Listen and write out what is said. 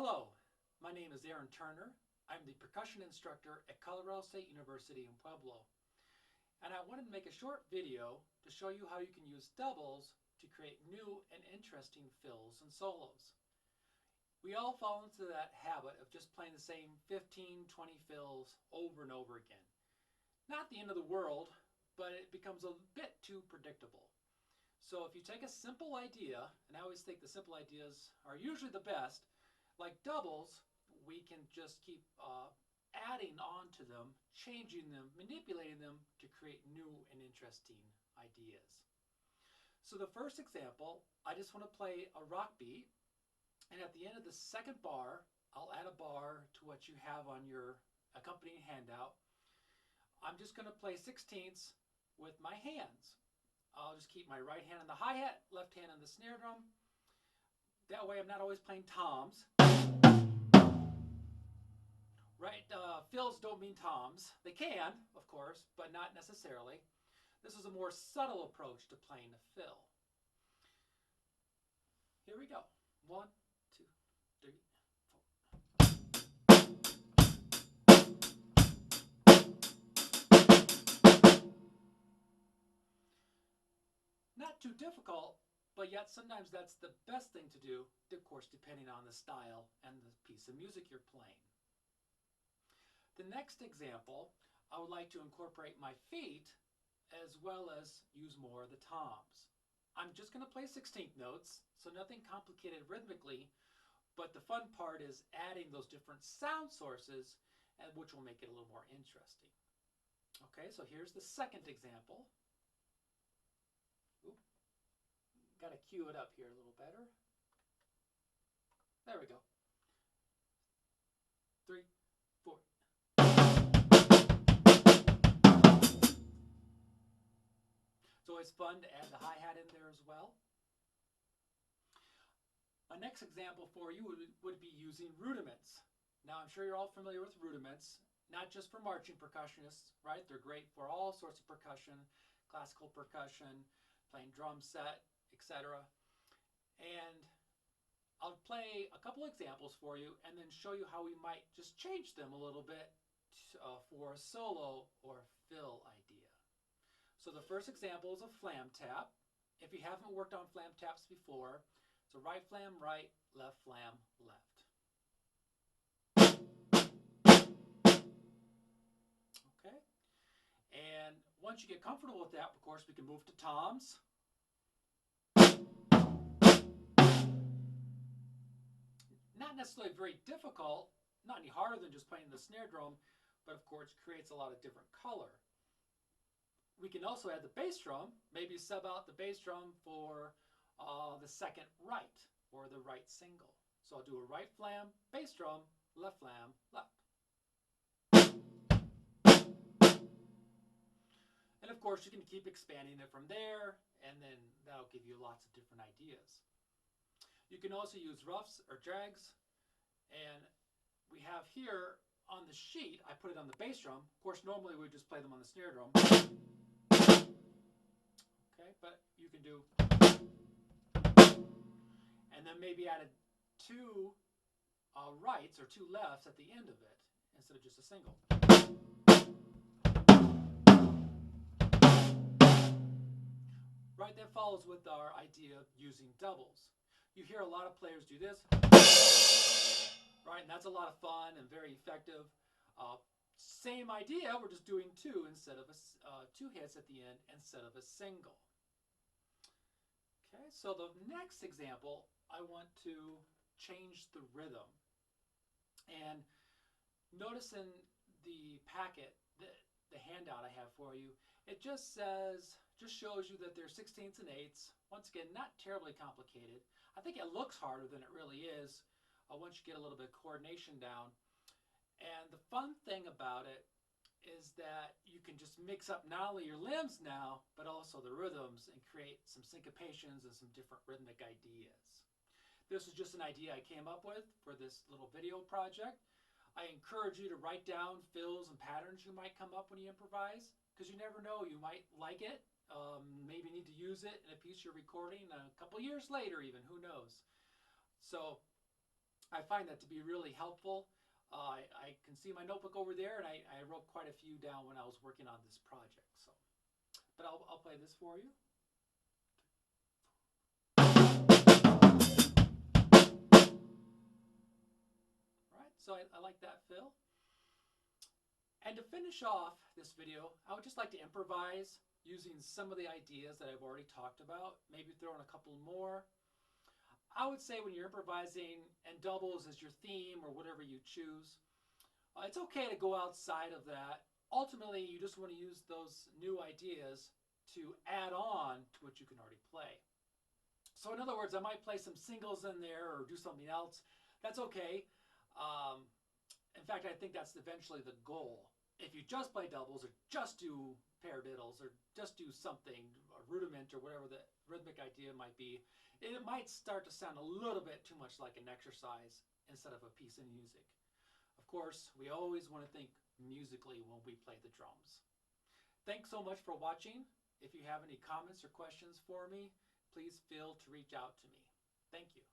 Hello, my name is Aaron Turner. I'm the percussion instructor at Colorado State University in Pueblo. And I wanted to make a short video to show you how you can use doubles to create new and interesting fills and solos. We all fall into that habit of just playing the same 15, 20 fills over and over again. Not the end of the world, but it becomes a bit too predictable. So if you take a simple idea, and I always think the simple ideas are usually the best, like doubles, we can just keep adding on to them, changing them, manipulating them to create new and interesting ideas. So the first example, I just want to play a rock beat, and at the end of the second bar, I'll add a bar to what you have on your accompanying handout. I'm just going to play sixteenths with my hands. I'll just keep my right hand on the hi-hat, left hand on the snare drum. That way I'm not always playing toms. Right, fills don't mean toms. They can, of course, but not necessarily. This is a more subtle approach to playing a fill. Here we go. 1, 2, 3, 4. Not too difficult, but yet sometimes that's the best thing to do, of course, depending on the style and the piece of music you're playing. The next example, I would like to incorporate my feet as well as use more of the toms. I'm just going to play 16th notes, so nothing complicated rhythmically, but the fun part is adding those different sound sources, which will make it a little more interesting. Okay, so here's the second example. Oop. Got to cue it up here a little better. There we go. 3, 4. It's always fun to add the hi-hat in there as well. A next example for you would be using rudiments. Now I'm sure you're all familiar with rudiments, not just for marching percussionists, right? They're great for all sorts of percussion, classical percussion, playing drum set, etc. And I'll play a couple examples for you and then show you how we might just change them a little bit for a solo or fill idea. So the first example is a flam tap. If you haven't worked on flam taps before, it's a right flam right, left flam left. Okay. And once you get comfortable with that, of course, we can move to toms. Not necessarily very difficult, not any harder than just playing the snare drum, but of course creates a lot of different color. We can also add the bass drum, maybe sub out the bass drum for the second right, or the right single. So I'll do a right flam, bass drum, left flam, left. And of course you can keep expanding it from there, and then that'll give you lots of different ideas. You can also use roughs or drags, and we have here on the sheet, I put it on the bass drum. Of course, normally we just play them on the snare drum. Okay, but you can do, and then maybe added 2 rights or 2 lefts at the end of it instead of just a single. Right, that follows with our idea of using doubles. You hear a lot of players do this, right, and that's a lot of fun and very effective. Same idea, we're just doing 2 instead of 2 hits at the end instead of a single. Okay, so the next example, I want to change the rhythm. And notice in the packet, the handout I have for you, it just shows you that there's 16ths and 8ths. Once again, not terribly complicated. I think it looks harder than it really is once you get a little bit of coordination down. And the fun thing about it is that you can just mix up not only your limbs now, but also the rhythms and create some syncopations and some different rhythmic ideas. This is just an idea I came up with for this little video project. I encourage you to write down fills and patterns you might come up when you improvise, because you never know, you might like it, maybe need to use it in a piece you're recording a couple years later even, who knows. So I find that to be really helpful. I can see my notebook over there, and I wrote quite a few down when I was working on this project. So, but I'll play this for you. All right, so I like that fill. And to finish off this video, I would just like to improvise using some of the ideas that I've already talked about, maybe throw in a couple more. I would say when you're improvising and doubles as your theme or whatever you choose, it's okay to go outside of that. Ultimately, you just want to use those new ideas to add on to what you can already play. So in other words, I might play some singles in there or do something else. That's okay. In fact, I think that's eventually the goal. If you just play doubles or just do paradiddles or just do something, a rudiment or whatever the rhythmic idea might be, it might start to sound a little bit too much like an exercise instead of a piece of music. Of course, we always want to think musically when we play the drums. Thanks so much for watching. If you have any comments or questions for me, please feel to reach out to me. Thank you.